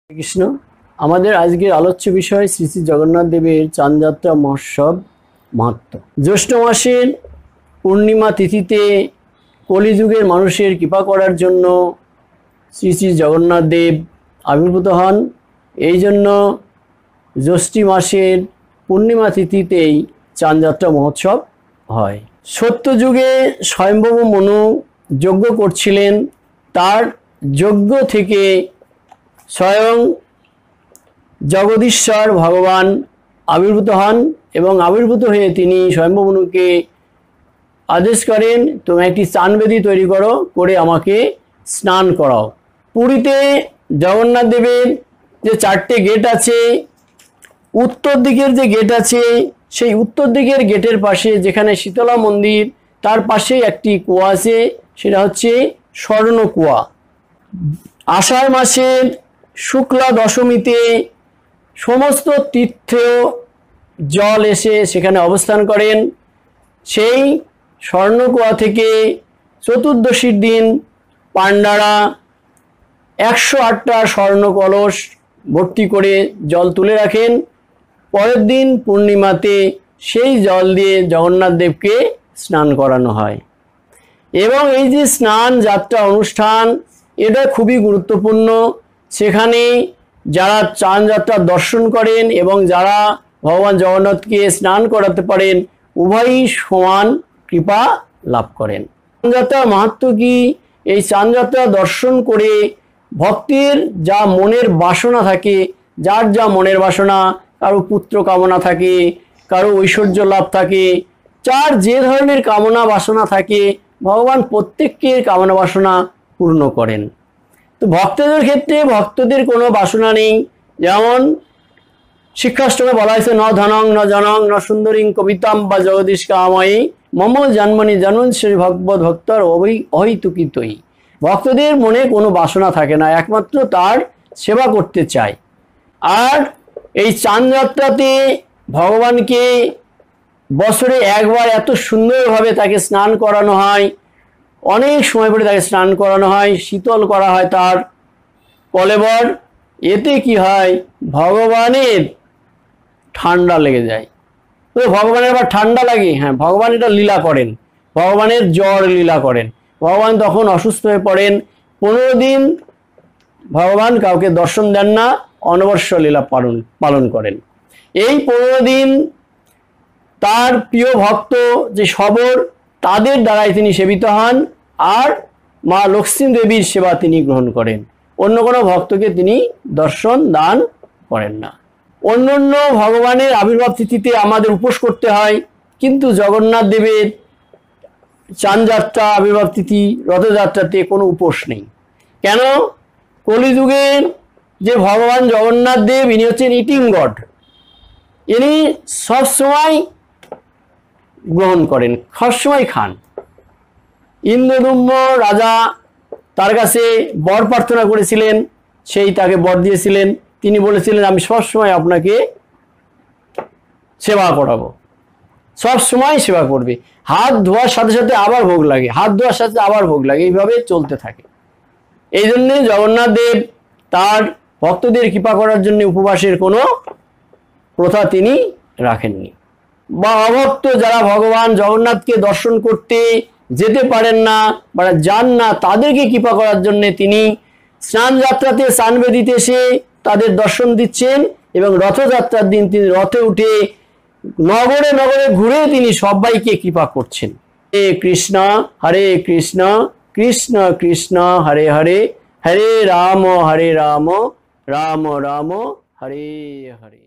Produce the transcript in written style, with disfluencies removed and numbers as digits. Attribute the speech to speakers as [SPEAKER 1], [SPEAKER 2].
[SPEAKER 1] কৃষ্ণ আমাদের আজকের আলোচ্য বিষয় শ্রী শ্রী জগন্নাথ দেবের চাঁদযাত্রা মহোৎসব মাহাত্ম্য। জ্যৈষ্ঠ মাসের পূর্ণিমা তিথিতে কলিযুগের মানুষের কৃপা করার জন্য শ্রী শ্রী জগন্নাথ দেব আবির্ভূত হন। এই জন্য জ্যৈষ্ঠ মাসের পূর্ণিমা তিথিতেই চাঁদযাত্রা মহোৎসব হয়। সত্যযুগে স্বয়ম্ভব মনু যজ্ঞ করছিলেন, তার যজ্ঞ থেকে স্বয়ং জগদীশ্বর ভগবান আবির্ভূত হন এবং আবির্ভূত হয়ে তিনি স্বয়ম্ভব মনুকে আদেশ করেন, তুমি একটি চানবেদী তৈরি করো, করে আমাকে স্নান করাও। পুরীতে জগন্নাথ দেবের যে 4টে গেট আছে, উত্তর দিকের যে গেট আছে সেই উত্তর দিকের গেটের পাশে যেখানে শীতলা মন্দির, তার পাশেই একটি কুয়া আছে, সেটা হচ্ছে স্বর্ণ কুয়া। আষাঢ় মাসের শুক্লা দশমীতে সমস্ত তীর্থ জল এসে সেখানে অবস্থান করেন। সেই স্বর্ণকুয়া থেকে চতুর্দশীর দিন পাণ্ডারা 108টা স্বর্ণ কলস ভর্তি করে জল তুলে রাখেন। পরের দিন পূর্ণিমাতে সেই জল দিয়ে জগন্নাথ দেবকে স্নান করানো হয়। এবং এই যে স্নান যাত্রা অনুষ্ঠান, এটা খুবই গুরুত্বপূর্ণ। সেখানে যারা চাঁদযাত্রা দর্শন করেন এবং যারা ভগবান জগন্নাথকে স্নান করাতে পারেন, উভয়ই সমান কৃপা লাভ করেন। চাঁদযাত্রার মাহাত্ম্য কি? এই চাঁদযাত্রা দর্শন করে ভক্তের যা মনের বাসনা থাকে, যার যা মনের বাসনা, কারো পুত্র কামনা থাকে, কারো ঐশ্বর্য লাভ থাকে, যার যে ধরনের কামনা বাসনা থাকে, ভগবান প্রত্যেকের কামনা বাসনা পূর্ণ করেন। তো ভক্তদের ক্ষেত্রে ভক্তদের কোনো বাসনা নেই। যেমন শিক্ষাষ্টমে বলা হয়েছে, ন ধনং ন জনং ন সুন্দরীং কবিতাম বা জগদীশ কাময়ী মম জন্মনি জন্মন শ্রী ভগবত ভক্তর অহৈতুকিতই। ভক্তদের মনে কোনো বাসনা থাকে না, একমাত্র তার সেবা করতে চায়। আর এই চাঁদযাত্রাতে ভগবানকে বছরে একবার এত সুন্দরভাবে তাকে স্নান করানো হয়, অনেক সময় পরে তাকে স্নান করানো হয়, শীতল করা হয় তার কলেবর। এতে কি হয়, ভগবানের ঠান্ডা লেগে যায়। তো ভগবানের আবার ঠান্ডা লাগে? হ্যাঁ, ভগবান এটা লীলা করেন, ভগবানের জ্বর লীলা করেন। ভগবান তখন অসুস্থ হয়ে পড়েন, 15 দিন ভগবান কাউকে দর্শন দেন না, অনবর্ষ লীলা পালন করেন। এই 15 দিন তার প্রিয় ভক্ত যে সবর, তাদের দ্বারাই তিনি সেবিত হন, আর মা লক্ষ্মী দেবীর সেবা তিনি গ্রহণ করেন। অন্য কোনো ভক্তকে তিনি দর্শন দান করেন না। অন্য অন্য ভগবানের আবির্ভাব তিথিতে আমাদের উপোস করতে হয়, কিন্তু জগন্নাথ দেবের চাঁদযাত্রা আবির্ভাব তিথি রথযাত্রাতে কোনো উপোস নেই। কেন? কলিযুগের যে ভগবান জগন্নাথ দেব, ইনি হচ্ছেন ইটিং গড। ইনি সবসময় গ্রহণ করেন, সবসময় খান। ইন্দ্রদুম্ন রাজা তার কাছে বর প্রার্থনা করেছিলেন, সেই তাকে বর দিয়েছিলেন। তিনি বলেছিলেন, আমি সবসময় আপনাকে সেবা করাবো, সবসময় সেবা করবে। হাত ধোয়ার সাথে সাথে আবার ভোগ লাগে, হাত ধোয়ার সাথে আবার ভোগ লাগে, এইভাবে চলতে থাকে। এই জন্যে জগন্নাথ দেব তার ভক্তদের কৃপা করার জন্য উপবাসের কোনো প্রথা তিনি রাখেননি। বা অভক্ত যারা ভগবান জগন্নাথকে দর্শন করতে যেতে পারেন না বা যান না, তাদেরকে কৃপা করার জন্য তিনি স্নান যাত্রাতে চানবেদিতে এসে তাদের দর্শন দিচ্ছেন, এবং রথযাত্রার দিন তিনি রথে উঠে নগরে নগরে ঘুরে তিনি সবাইকে কৃপা করছেন। হরে কৃষ্ণ হরে কৃষ্ণ কৃষ্ণ কৃষ্ণ হরে হরে, হরে রাম রাম রাম রাম হরে হরে।